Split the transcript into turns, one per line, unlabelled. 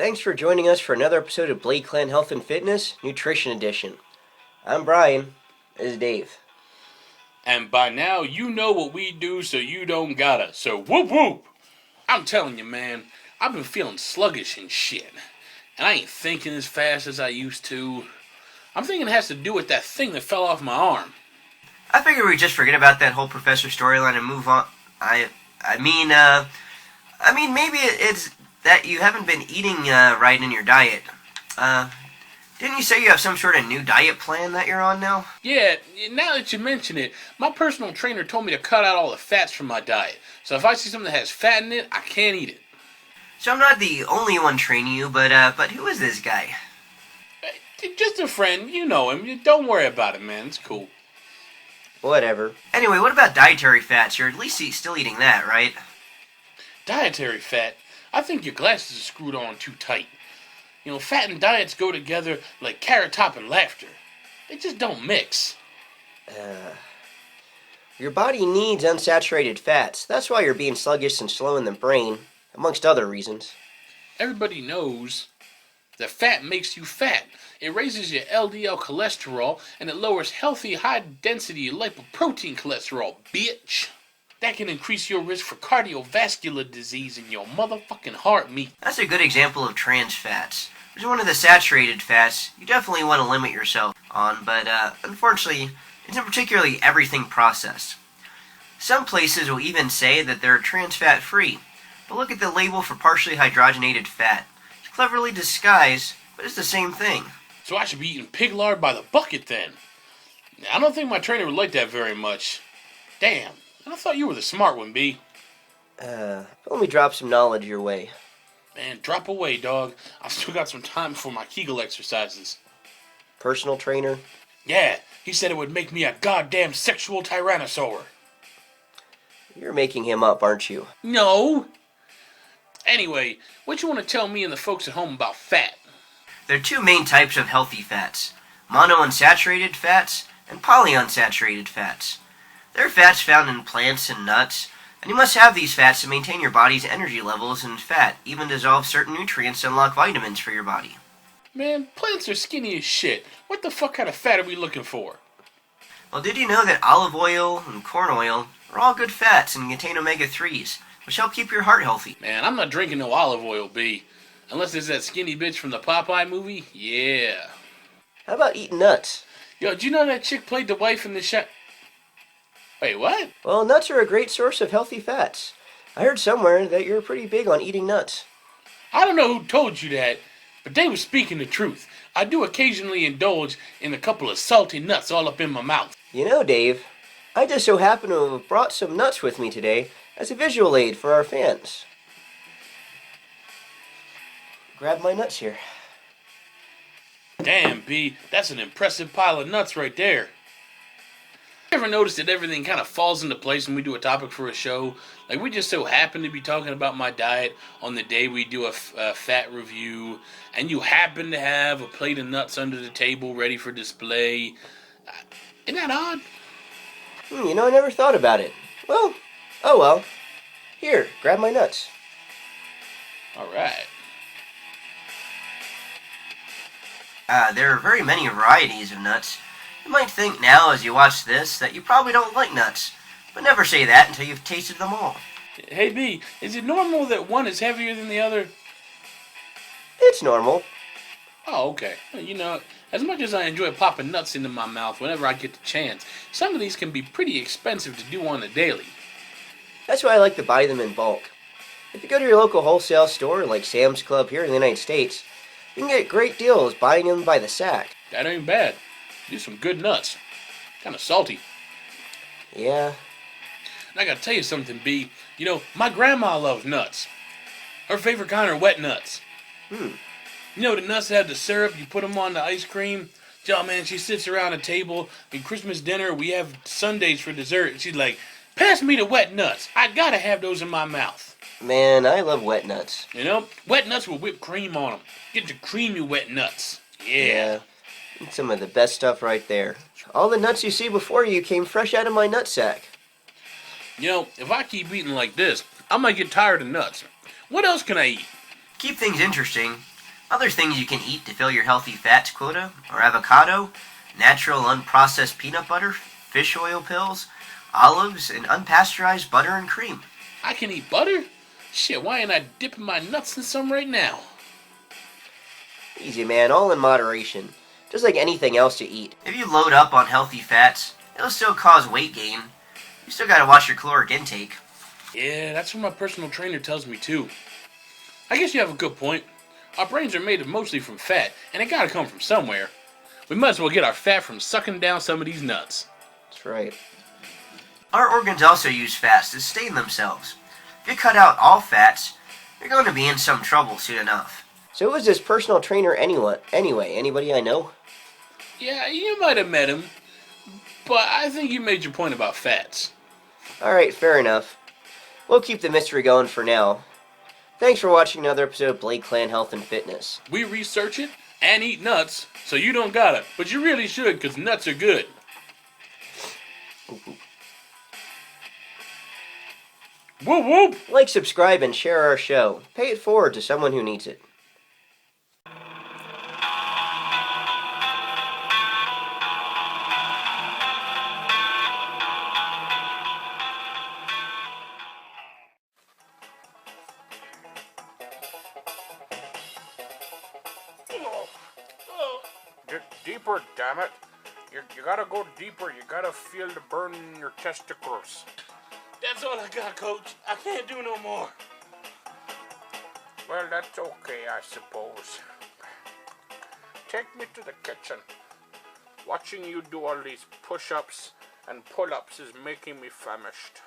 Thanks for joining us for another episode of Blade Clan Health and Fitness Nutrition Edition. I'm Brian. This is Dave.
And by now, you know what we do, so you don't gotta. So whoop whoop! I'm telling you, man, I've been feeling sluggish and shit. And I ain't thinking as fast as I used to. I'm thinking it has to do with that thing that fell off my arm.
I figure we just forget about that whole professor storyline and move on. I mean, maybe it's that you haven't been eating right in your diet. Didn't you say you have some sort of new diet plan that you're on now?
Yeah, now that you mention it, my personal trainer told me to cut out all the fats from my diet. So if I see something that has fat in it, I can't eat it.
So I'm not the only one training you, but who is this guy?
Just a friend, you know him. Don't worry about it, man. It's cool.
Whatever. Anyway, what about dietary fats? You're at least still eating that, right?
Dietary fat? I think your glasses are screwed on too tight. You know, fat and diets go together like carrot top and laughter. They just don't mix.
Your body needs unsaturated fats. That's why you're being sluggish and slow in the brain, amongst other reasons.
Everybody knows that fat makes you fat. It raises your LDL cholesterol and it lowers healthy, high-density lipoprotein cholesterol, bitch. That can increase your risk for cardiovascular disease in your motherfucking heart meat.
That's a good example of trans fats. Which is one of the saturated fats you definitely want to limit yourself on, but unfortunately, it's not particularly everything processed. Some places will even say that they're trans fat free, but look at the label for partially hydrogenated fat. It's cleverly disguised, but it's the same thing.
So I should be eating pig lard by the bucket then. I don't think my trainer would like that very much. Damn, I thought you were the smart one, B.
Let me drop some knowledge your way.
Man, drop away, dog. I've still got some time for my Kegel exercises.
Personal trainer?
Yeah, he said it would make me a goddamn sexual tyrannosaur.
You're making him up, aren't you?
No. Anyway, what you want to tell me and the folks at home about fat?
There are two main types of healthy fats. Monounsaturated fats and polyunsaturated fats. They're fats found in plants and nuts, and you must have these fats to maintain your body's energy levels, and fat even dissolve certain nutrients to unlock vitamins for your body.
Man, plants are skinny as shit. What the fuck kind of fat are we looking for?
Well, did you know that olive oil and corn oil are all good fats and contain omega-3s, which help keep your heart healthy?
Man, I'm not drinking no olive oil, B. Unless there's that skinny bitch from the Popeye movie, yeah.
How about eating nuts?
Yo, did you know that chick played the wife in the show? Wait, what?
Well, nuts are a great source of healthy fats. I heard somewhere that you're pretty big on eating nuts.
I don't know who told you that, but they were speaking the truth. I do occasionally indulge in a couple of salty nuts all up in my mouth.
You know, Dave, I just so happen to have brought some nuts with me today as a visual aid for our fans. Grab my nuts here.
Damn, B, that's an impressive pile of nuts right there. You ever notice that everything kind of falls into place when we do a topic for a show? Like, we just so happen to be talking about my diet on the day we do a fat review, and you happen to have a plate of nuts under the table ready for display. Isn't that odd?
You know, I never thought about it. Well, oh well. Here, grab my nuts.
Alright.
There are very many varieties of nuts. You might think now, as you watch this, that you probably don't like nuts, but never say that until you've tasted them all.
Hey, B, is it normal that one is heavier than the other?
It's normal.
Oh, okay. Well, you know, as much as I enjoy popping nuts into my mouth whenever I get the chance, some of these can be pretty expensive to do on the daily.
That's why I like to buy them in bulk. If you go to your local wholesale store, like Sam's Club here in the United States, you can get great deals buying them by the sack.
That ain't bad. Do some good nuts. Kind of salty.
Yeah.
And I gotta tell you something, B. You know, my grandma loves nuts. Her favorite kind are wet nuts. You know the nuts that have the syrup, you put them on the ice cream? Oh man, she sits around a table, in Christmas dinner, we have sundaes for dessert, and she's like, pass me the wet nuts. I gotta have those in my mouth.
Man, I love wet nuts.
You know, wet nuts with whipped cream on them. Get your creamy wet nuts. Yeah.
Some of the best stuff right there. All the nuts you see before you came fresh out of my nutsack.
You know, if I keep eating like this, I might get tired of nuts. What else can I eat?
Keep things interesting. Other things you can eat to fill your healthy fats quota are avocado, natural unprocessed peanut butter, fish oil pills, olives, and unpasteurized butter and cream.
I can eat butter? Shit, why ain't I dipping my nuts in some right now?
Easy, man, all in moderation. Just like anything else you eat. If you load up on healthy fats, it'll still cause weight gain. You still gotta watch your caloric intake.
Yeah, that's what my personal trainer tells me too. I guess you have a good point. Our brains are made mostly from fat, and it gotta come from somewhere. We might as well get our fat from sucking down some of these nuts.
That's right. Our organs also use fats to sustain themselves. If you cut out all fats, you're going to be in some trouble soon enough. So who is this personal trainer anyway? Anybody I know?
Yeah, you might have met him, but I think you made your point about fats.
Alright, fair enough. We'll keep the mystery going for now. Thanks for watching another episode of Blade Clan Health and Fitness.
We research it and eat nuts, so you don't gotta, but you really should, because nuts are good. Whoop whoop!
Like, subscribe, and share our show. Pay it forward to someone who needs it.
Deeper, damn it. You gotta go deeper. You gotta feel the burn in your testicles.
That's all I got, Coach. I can't do no more.
Well, that's okay, I suppose. Take me to the kitchen. Watching you do all these push-ups and pull-ups is making me famished.